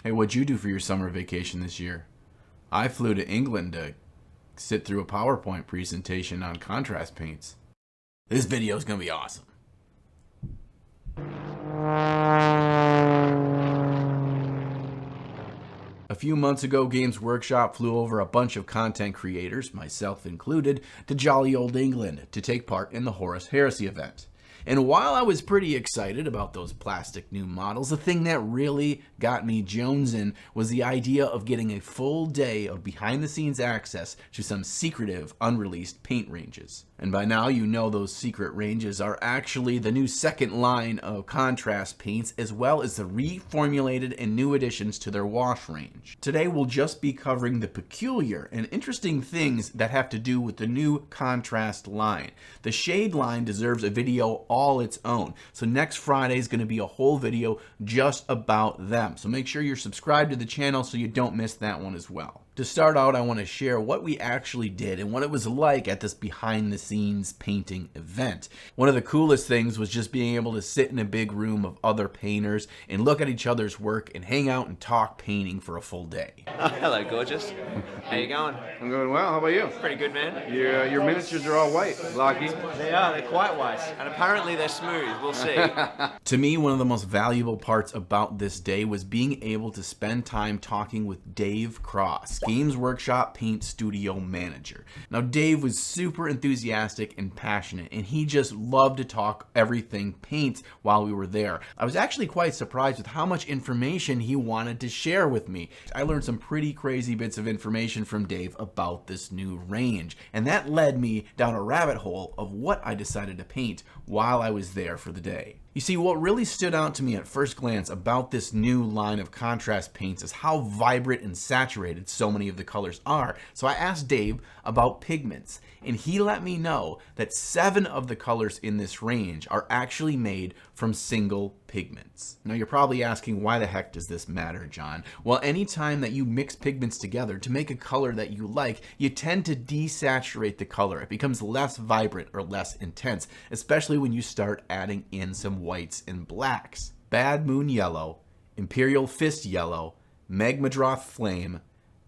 Hey, what'd you do for your summer vacation this year? I flew to England to sit through a PowerPoint presentation on contrast paints. This video is going to be awesome. A few months ago, Games Workshop flew over a bunch of content creators, myself included, to jolly old England to take part in the Horus Heresy event. And while I was pretty excited about those plastic new models, the thing that really got me jonesing was the idea of getting a full day of behind-the-scenes access to some secretive, unreleased paint ranges. And by now you know those secret ranges are actually the new second line of contrast paints, as well as the reformulated and new additions to their wash range. Today we'll just be covering the peculiar and interesting things that have to do with the new contrast line. The shade line deserves a video all its own, so next Friday is going to be a whole video just about them. So make sure you're subscribed to the channel so you don't miss that one as well. To start out, I want to share what we actually did and what it was like at this behind-the-scenes painting event. One of the coolest things was just being able to sit in a big room of other painters and look at each other's work and hang out and talk painting for a full day. Oh, hello, gorgeous. How you going? I'm going well. How about you? Pretty good, man. Your miniatures are all white, blocky. They are. They're quite white, and apparently they're smooth. We'll see. To me, one of the most valuable parts about this day was being able to spend time talking with Dave Cross, Games Workshop Paint Studio Manager. Now, Dave was super enthusiastic and passionate, and he just loved to talk everything paint while we were there. I was actually quite surprised with how much information he wanted to share with me. I learned some pretty crazy bits of information from Dave about this new range, and that led me down a rabbit hole of what I decided to paint while I was there for the day. You see, what really stood out to me at first glance about this new line of contrast paints is how vibrant and saturated so many of the colors are. So I asked Dave about pigments, and he let me know that 7 of the colors in this range are actually made from single pigments. Now you're probably asking, why the heck does this matter, John? Well, anytime that you mix pigments together to make a color that you like, you tend to desaturate the color. It becomes less vibrant or less intense, especially when you start adding in some whites and blacks. Bad Moon Yellow, Imperial Fist Yellow, Magmadroth Flame,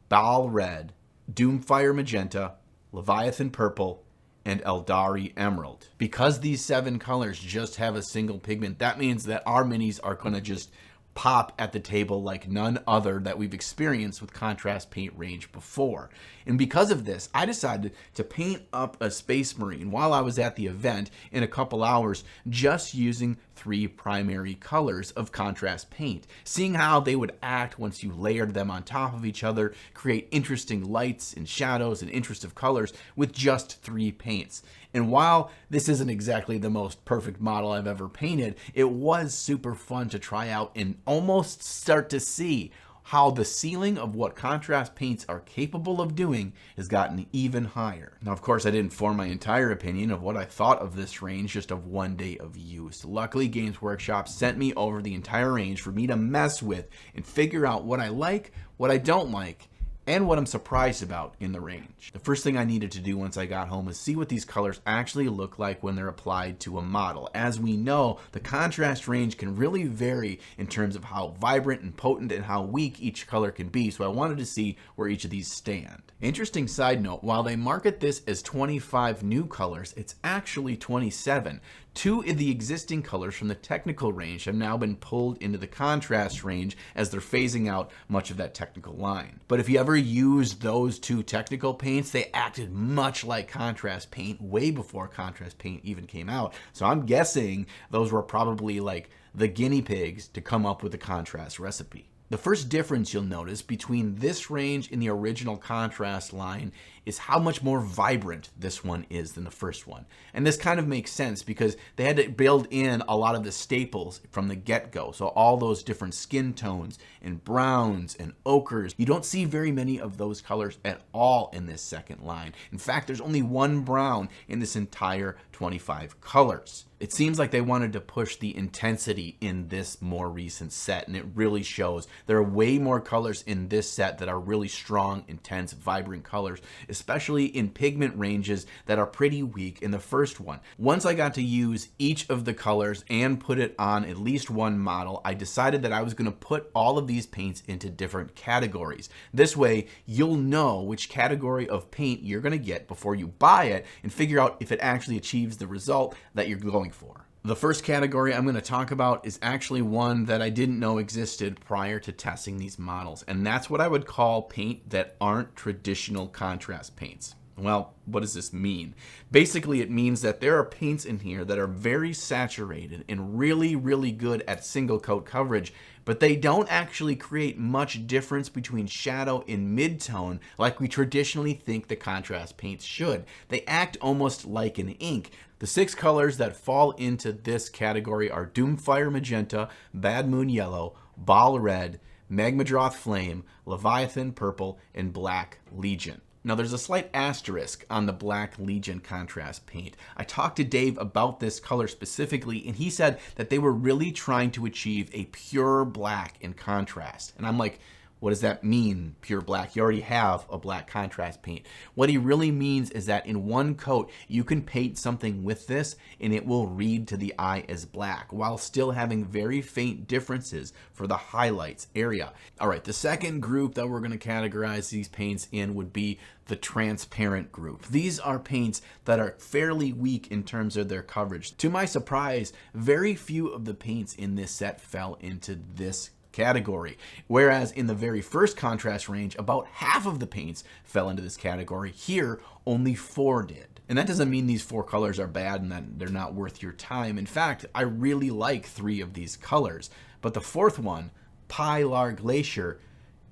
Baal Red, Doomfire Magenta, Leviathan Purple, and Eldari Emerald. Because these 7 colors just have a single pigment, that means that our minis are going to just pop at the table like none other that we've experienced with contrast paint range before. And because of this, I decided to paint up a Space Marine while I was at the event in a couple hours, just using 3 primary colors of contrast paint, seeing how they would act once you layered them on top of each other, create interesting lights and shadows and interest of colors with just 3 paints. And while this isn't exactly the most perfect model I've ever painted, it was super fun to try out and almost start to see how the ceiling of what contrast paints are capable of doing has gotten even higher. Now, of course, I didn't form my entire opinion of what I thought of this range just of one day of use. Luckily, Games Workshop sent me over the entire range for me to mess with and figure out what I like, what I don't like, and what I'm surprised about in the range. The first thing I needed to do once I got home is see what these colors actually look like when they're applied to a model. As we know, the contrast range can really vary in terms of how vibrant and potent and how weak each color can be, so I wanted to see where each of these stand. Interesting side note, while they market this as 25 new colors, it's actually 27. 2 of the existing colors from the technical range have now been pulled into the contrast range as they're phasing out much of that technical line. But if you ever used those 2 technical paints, they acted much like contrast paint way before contrast paint even came out. So I'm guessing those were probably like the guinea pigs to come up with the contrast recipe. The first difference you'll notice between this range and the original contrast line is how much more vibrant this one is than the first one. And this kind of makes sense because they had to build in a lot of the staples from the get-go. So all those different skin tones and browns and ochres, you don't see very many of those colors at all in this second line. In fact, there's only 1 brown in this entire 25 colors. It seems like they wanted to push the intensity in this more recent set, and it really shows. There are way more colors in this set that are really strong, intense, vibrant colors, especially in pigment ranges that are pretty weak in the first one. Once I got to use each of the colors and put it on at least one model, I decided that I was going to put all of these paints into different categories. This way, you'll know which category of paint you're going to get before you buy it and figure out if it actually achieves the result that you're going for. The first category I'm going to talk about is actually one that I didn't know existed prior to testing these models, and that's what I would call paint that aren't traditional contrast paints. Well, what does this mean? Basically, it means that there are paints in here that are very saturated and really, really good at single coat coverage, but they don't actually create much difference between shadow and mid-tone like we traditionally think the contrast paints should. They act almost like an ink. The 6 colors that fall into this category are Doomfire Magenta, Bad Moon Yellow, Ball Red, Magmadroth Flame, Leviathan Purple, and Black Legion. Now, there's a slight asterisk on the Black Legion contrast paint. I talked to Dave about this color specifically, and he said that they were really trying to achieve a pure black in contrast. And I'm like, what does that mean, pure black? You already have a black contrast paint. What he really means is that in one coat, you can paint something with this and it will read to the eye as black while still having very faint differences for the highlights area. All right, the second group that we're going to categorize these paints in would be the transparent group. These are paints that are fairly weak in terms of their coverage. To my surprise, very few of the paints in this set fell into this category, whereas in the very first contrast range, about half of the paints fell into this category. Here, only 4 did. And that doesn't mean these 4 colors are bad and that they're not worth your time. In fact, I really like 3 of these colors, but the 4th one, Pilar Glacier,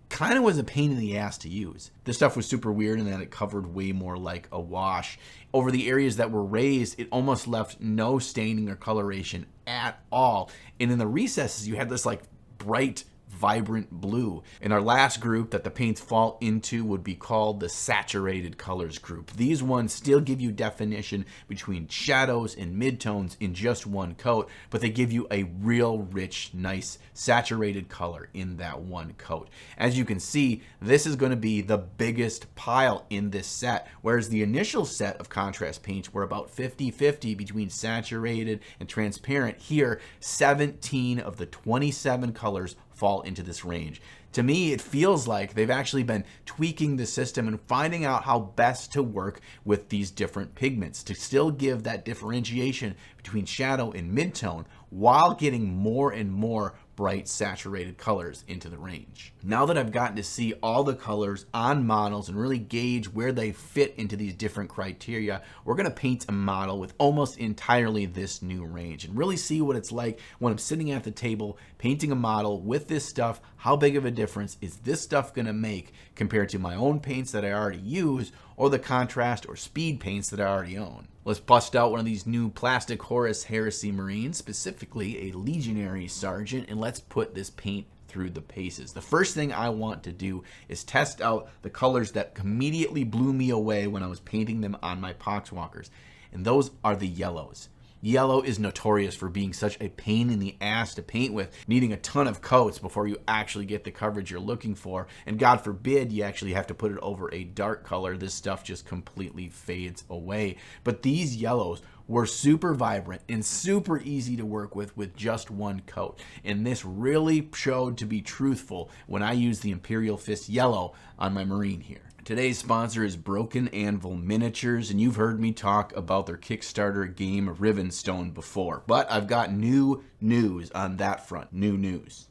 kind of was a pain in the ass to use. This stuff was super weird in that it covered way more like a wash. Over the areas that were raised, it almost left no staining or coloration at all. And in the recesses, you had this like bright, vibrant blue. And our last group that the paints fall into would be called the saturated colors group. These ones still give you definition between shadows and midtones in just one coat, but they give you a real rich, nice saturated color in that one coat. As you can see, this is going to be the biggest pile in this set, whereas the initial set of contrast paints were about 50-50 between saturated and transparent. Here, 17 of the 27 colors fall into this range. To me, it feels like they've actually been tweaking the system and finding out how best to work with these different pigments to still give that differentiation between shadow and midtone while getting more and more bright saturated colors into the range. Now that I've gotten to see all the colors on models and really gauge where they fit into these different criteria, we're going to paint a model with almost entirely this new range and really see what it's like when I'm sitting at the table painting a model with this stuff. How big of a difference is this stuff going to make compared to my own paints that I already use or the contrast or speed paints that I already own? Let's bust out one of these new plastic Horus Heresy Marines, specifically a Legionary Sergeant, and let's put this paint through the paces. The first thing I want to do is test out the colors that immediately blew me away when I was painting them on my Poxwalkers, and those are the yellows. Yellow is notorious for being such a pain in the ass to paint with, needing a ton of coats before you actually get the coverage you're looking for, and God forbid you actually have to put it over a dark color. This stuff just completely fades away. But these yellows were super vibrant and super easy to work with just one coat, and this really showed to be truthful when I used the Imperial Fist Yellow on my Marine here. Today's sponsor is Broken Anvil Miniatures, and you've heard me talk about their Kickstarter game Rivenstone before, but I've got new news on that front. New news.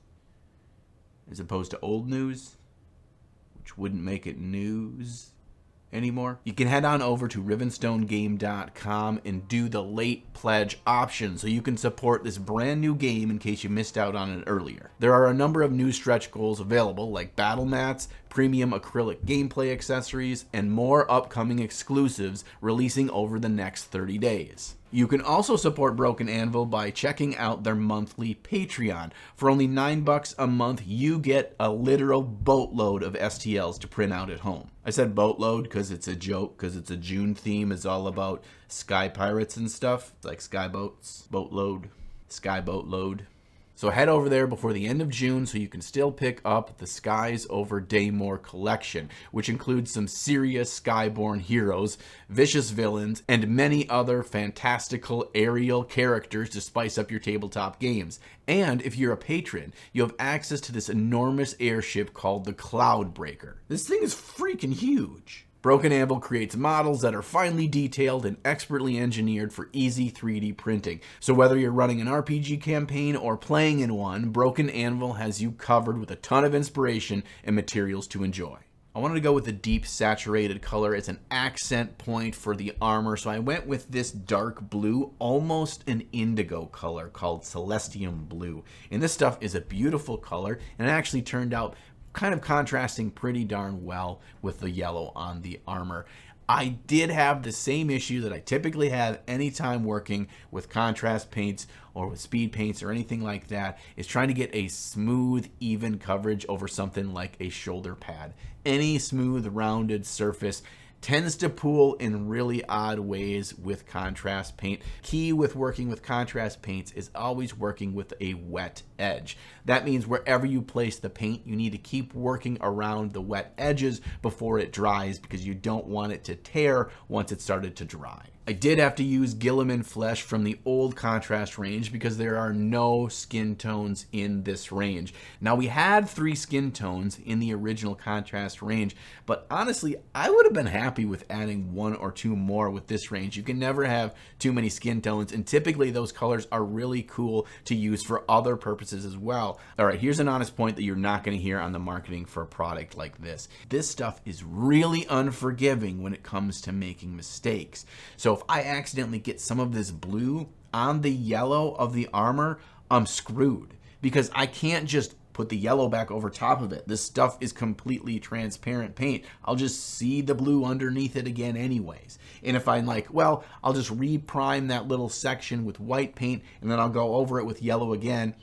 As opposed to old news, which wouldn't make it news anymore. You can head on over to rivenstonegame.com and do the late pledge option so you can support this brand new game in case you missed out on it earlier. There are a number of new stretch goals available, like battle mats, premium acrylic gameplay accessories, and more upcoming exclusives releasing over the next 30 days. You can also support Broken Anvil by checking out their monthly Patreon. For only $9 a month, you get a literal boatload of STLs to print out at home. I said boatload because it's a joke, because it's a June theme. It's all about sky pirates and stuff. It's like sky boats, boatload, sky boatload. So head over there before the end of June so you can still pick up the Skies Over Daymore collection, which includes some serious skyborn heroes, vicious villains, and many other fantastical aerial characters to spice up your tabletop games. And if you're a patron, you have access to this enormous airship called the Cloudbreaker. This thing is freaking huge. Broken Anvil creates models that are finely detailed and expertly engineered for easy 3D printing. So whether you're running an RPG campaign or playing in one, Broken Anvil has you covered with a ton of inspiration and materials to enjoy. I wanted to go with a deep saturated color as an accent point for the armor, so I went with this dark blue, almost an indigo color called Celestium Blue. And this stuff is a beautiful color, and it actually turned out kind of contrasting pretty darn well with the yellow on the armor. I did have the same issue that I typically have anytime working with contrast paints or with speed paints or anything like that, is trying to get a smooth, even coverage over something like a shoulder pad. Any smooth, rounded surface tends to pull in really odd ways with contrast paint. Key with working with contrast paints is always working with a wet edge. That means wherever you place the paint, you need to keep working around the wet edges before it dries because you don't want it to tear once it started to dry. I did have to use Guilliman Flesh from the old contrast range because there are no skin tones in this range. Now, we had 3 skin tones in the original contrast range, but honestly, I would have been happy with adding 1 or 2 more with this range. You can never have too many skin tones, and typically those colors are really cool to use for other purposes as well. All right, here's an honest point that you're not going to hear on the marketing for a product like this. This stuff is really unforgiving when it comes to making mistakes. So if I accidentally get some of this blue on the yellow of the armor, I'm screwed because I can't just put the yellow back over top of it. This stuff is completely transparent paint. I'll just see the blue underneath it again anyways. And if I'm like, well, I'll just re-prime that little section with white paint and then I'll go over it with yellow again,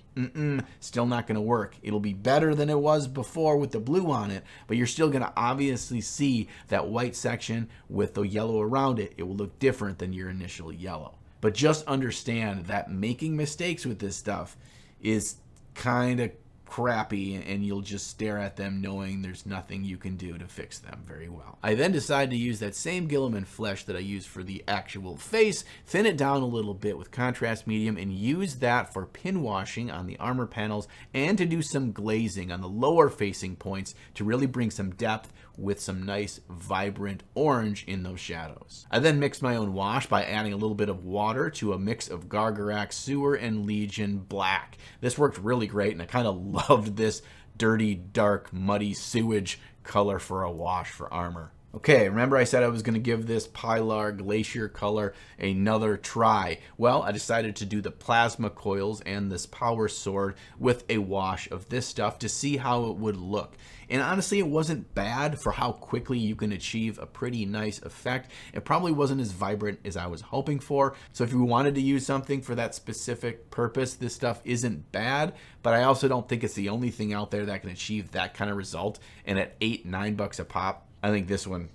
still not going to work. It'll be better than it was before with the blue on it, but you're still going to obviously see that white section with the yellow around it. It will look different than your initial yellow. But just understand that making mistakes with this stuff is kind of crappy, and you'll just stare at them knowing there's nothing you can do to fix them very well. I then decided to use that same Guilliman Flesh that I used for the actual face, thin it down a little bit with contrast medium, and use that for pin washing on the armor panels and to do some glazing on the lower facing points to really bring some depth with some nice vibrant orange in those shadows. I then mixed my own wash by adding a little bit of water to a mix of Gargarack Sewer and Legion Black. This worked really great, and I kind of loved this dirty, dark, muddy sewage color for a wash for armor. Okay, remember I said I was going to give this Pilar Glacier color another try. Well, I decided to do the plasma coils and this power sword with a wash of this stuff to see how it would look. And honestly, it wasn't bad for how quickly you can achieve a pretty nice effect. It probably wasn't as vibrant as I was hoping for. So if you wanted to use something for that specific purpose, this stuff isn't bad, but I also don't think it's the only thing out there that can achieve that kind of result. And at $8-9 a pop, I think this one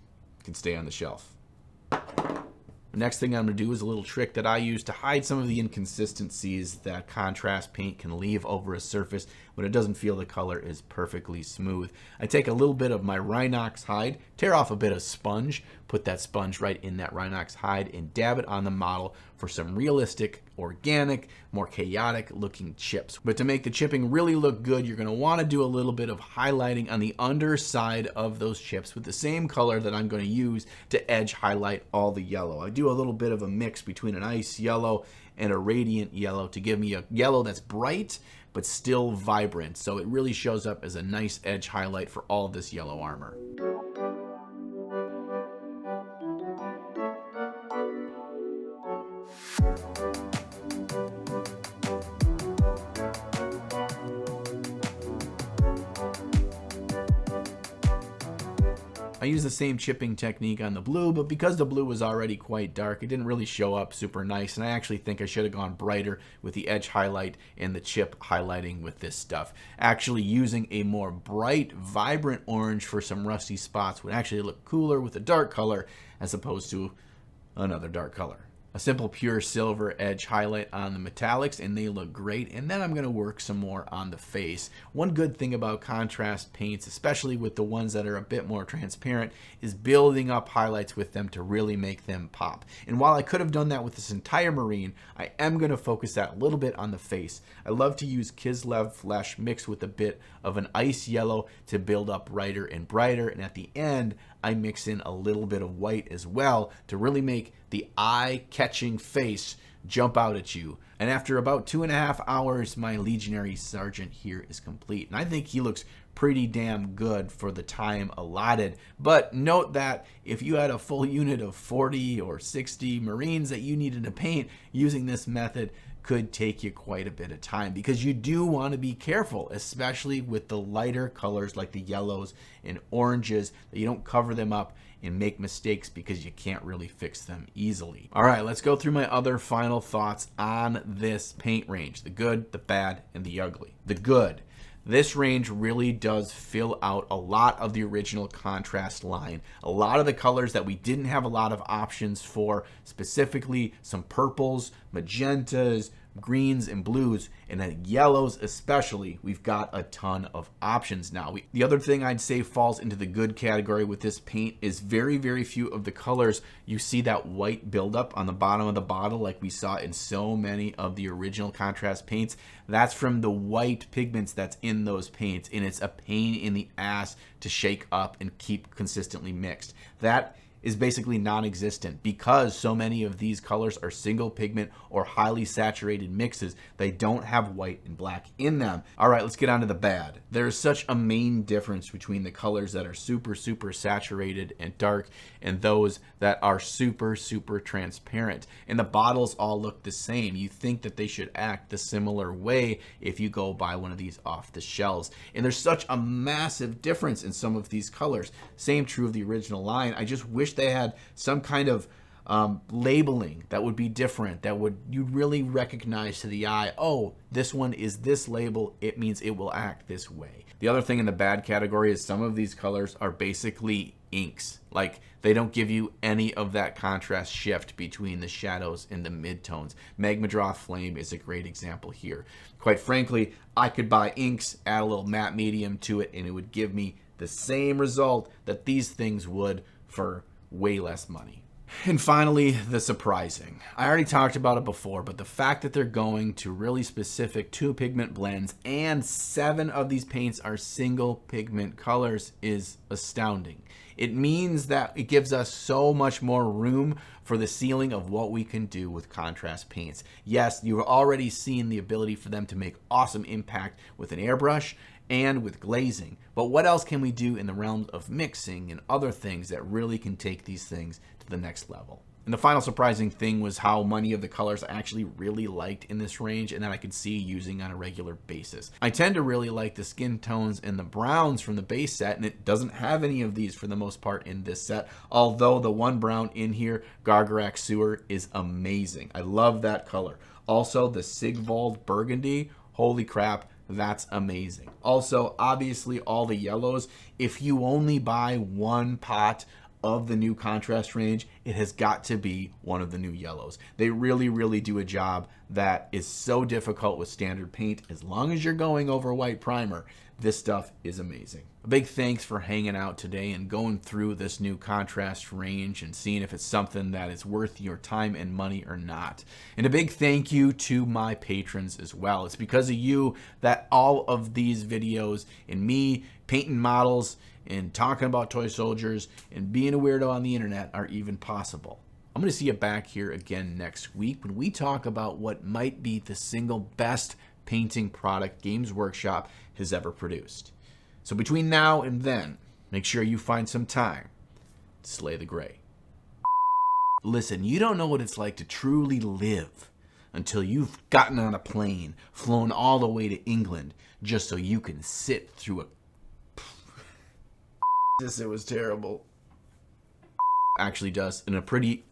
can stay on the shelf. The next thing I'm going to do is a little trick that I use to hide some of the inconsistencies that contrast paint can leave over a surface when it doesn't feel the color is perfectly smooth. I take a little bit of my Rhinox hide, tear off a bit of sponge, put that sponge right in that Rhinox hide, and dab it on the model for some realistic, organic, more chaotic looking chips. But to make the chipping really look good, you're going to want to do a little bit of highlighting on the underside of those chips with the same color that I'm going to use to edge highlight all the yellow. I do a little bit of a mix between an ice yellow and a radiant yellow to give me a yellow that's bright but still vibrant, so it really shows up as a nice edge highlight for all of this yellow armor. I used the same chipping technique on the blue, but because the blue was already quite dark, it didn't really show up super nice, and I actually think I should have gone brighter with the edge highlight and the chip highlighting with this stuff. Actually using a more bright, vibrant orange for some rusty spots would actually look cooler with a dark color as opposed to another dark color. A simple pure silver edge highlight on the metallics, and they look great. And then I'm going to work some more on the face. One good thing about contrast paints, especially with the ones that are a bit more transparent, is building up highlights with them to really make them pop. And while I could have done that with this entire marine, I am going to focus that a little bit on the face. I love to use Kislev flesh mixed with a bit of an ice yellow to build up brighter and brighter. And at the end, I mix in a little bit of white as well to really make the eye-catching face jump out at you. And after about 2.5 hours, my Legionary Sergeant here is complete. And I think he looks pretty damn good for the time allotted. But note that if you had a full unit of 40 or 60 Marines that you needed to paint, using this method could take you quite a bit of time, because you do want to be careful, especially with the lighter colors like the yellows and oranges, that you don't cover them up and make mistakes because you can't really fix them easily. All right, let's go through my other final thoughts on this paint range: the good, the bad, and the ugly. The good. This range really does fill out a lot of the original contrast line. A lot of the colors that we didn't have a lot of options for, specifically some purples, magentas, greens, and blues, and then yellows especially, we've got a ton of options now. The other thing I'd say falls into the good category with this paint is very few of the colors you see that white buildup on the bottom of the bottle like we saw in so many of the original contrast paints. That's from the white pigments that's in those paints, and it's a pain in the ass to shake up and keep consistently mixed. That is basically non-existent because so many of these colors are single pigment or highly saturated mixes. They don't have white and black in them. All right, let's get on to the bad. There's such a main difference between the colors that are super saturated and dark and those that are super transparent. And the bottles all look the same. You think that they should act the similar way if you go buy one of these off the shelves. And there's such a massive difference in some of these colors. Same true of the original line. I just wish they had some kind of labeling that would be different, that would you'd really recognize to the eye, oh, this one is this label, it means it will act this way. The other thing in the bad category is some of these colors are basically inks. Like, they don't give you any of that contrast shift between the shadows and the midtones. Magma Draw Flame is a great example here. Quite frankly, I could buy inks, add a little matte medium to it, and it would give me the same result that these things would for way less money. And finally, the surprising. I already talked about it before, but the fact that they're going to really specific 2 pigment blends and 7 of these paints are single pigment colors is astounding. It means that it gives us so much more room for the ceiling of what we can do with contrast paints. Yes, you've already seen the ability for them to make awesome impact with an airbrush and with glazing, but what else can we do in the realms of mixing and other things that really can take these things to the next level? And the final surprising thing was how many of the colors I actually really liked in this range and that I could see using on a regular basis. I tend to really like the skin tones and the browns from the base set, and it doesn't have any of these for the most part in this set, although the one brown in here, Gargarak Sewer, is amazing. I love that color. Also, the Sigvald Burgundy, holy crap, that's amazing. Also, obviously, all the yellows. If you only buy one pot of the new contrast range, it has got to be one of the new yellows. They really do a job that is so difficult with standard paint. As long as you're going over white primer, this stuff is amazing. A big thanks for hanging out today and going through this new contrast range and seeing if it's something that is worth your time and money or not. And a big thank you to my patrons as well. It's because of you that all of these videos and me painting models and talking about toy soldiers and being a weirdo on the internet are even possible. I'm going to see you back here again next week when we talk about what might be the single best painting product Games Workshop has ever produced. So between now and then, make sure you find some time to slay the gray. Listen, you don't know what it's like to truly live until you've gotten on a plane, flown all the way to England, just so you can sit through a Jesus, it was terrible. Actually does in a pretty